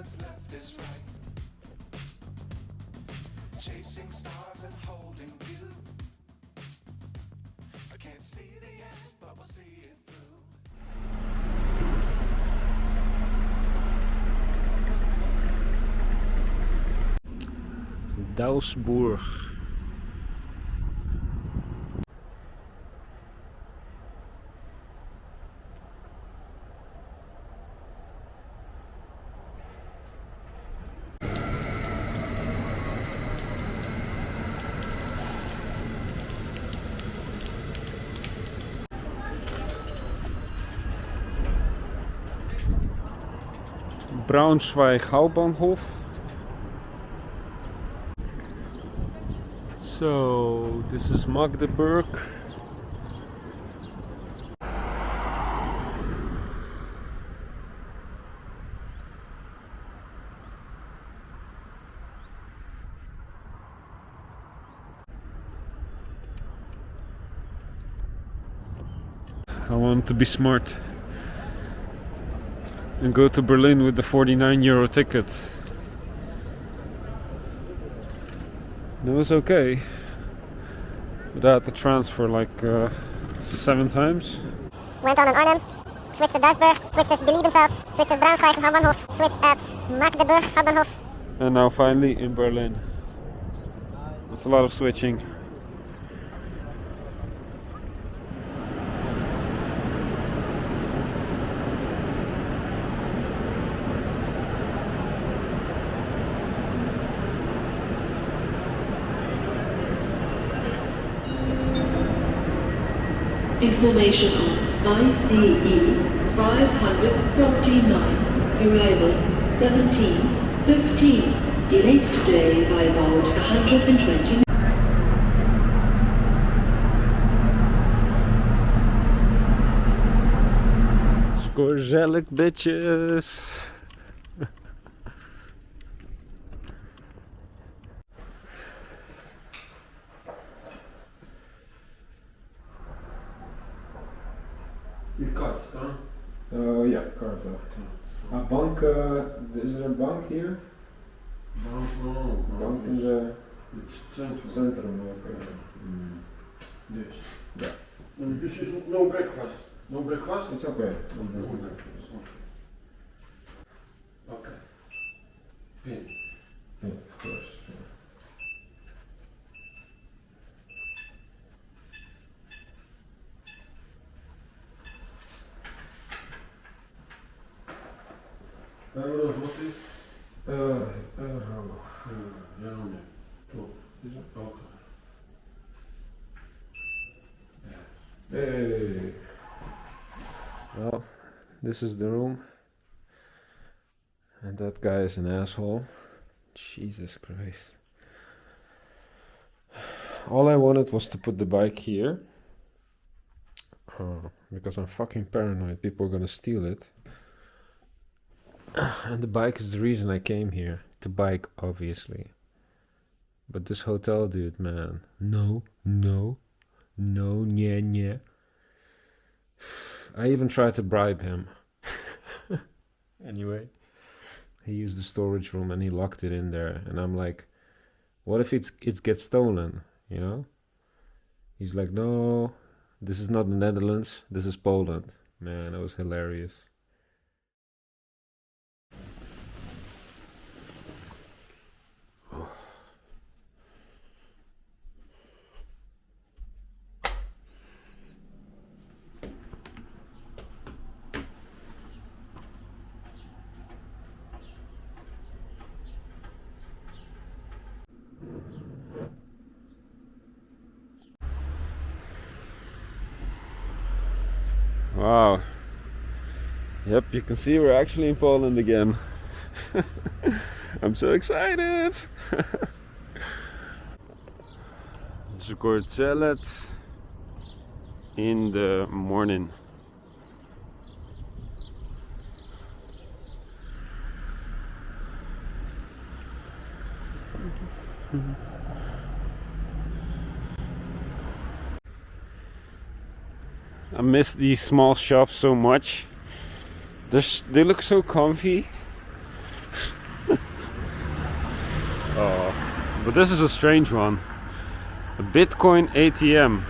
what's left is right. Chasing stars and holding you. I can't see the end, but we'll see it through. Duisburg. Braunschweig Hauptbahnhof. So this is Magdeburg. I want to be smart and go to Berlin with the 49 euro ticket. It was okay, but I had to transfer like 7 times. Went on in Arnhem, switched at Duisburg, switched at Biliebenfeld, switched at Braunschweig Hauptbahnhof, switched at Magdeburg Hauptbahnhof. And now finally in Berlin. That's a lot of switching. Information on ICE 549, arrival 17:15, delayed today by about 120 Zgorzelec, bitches! Je kaart staan. Ja, kaarten. Bank, is er een bank hier? Bank in de Het centrum. Dus. Ja. Dus is no breakfast. No breakfast? It's okay. No breakfast. Okay. Pin. Yeah, of course. Euro, wat is? Euro. Ja, nee. Top. Is het? Oké. Hey. Well, this is the room. And that guy is an asshole. Jesus Christ. All I wanted was to put the bike here. Because I'm fucking paranoid people are gonna steal it. And the bike is the reason I came here. To bike, obviously. But this hotel dude, man. No, yeah. I even tried to bribe him. Anyway. He used the storage room and he locked it in there. And I'm like, what if it gets stolen, you know? He's like, no, this is not the Netherlands, this is Poland. Man, that was hilarious. Wow. Yep, you can see we're actually in Poland again. I'm so excited. Zgorzelec in the morning. I miss these small shops so much. They look so comfy. But this is a strange one. A Bitcoin ATM.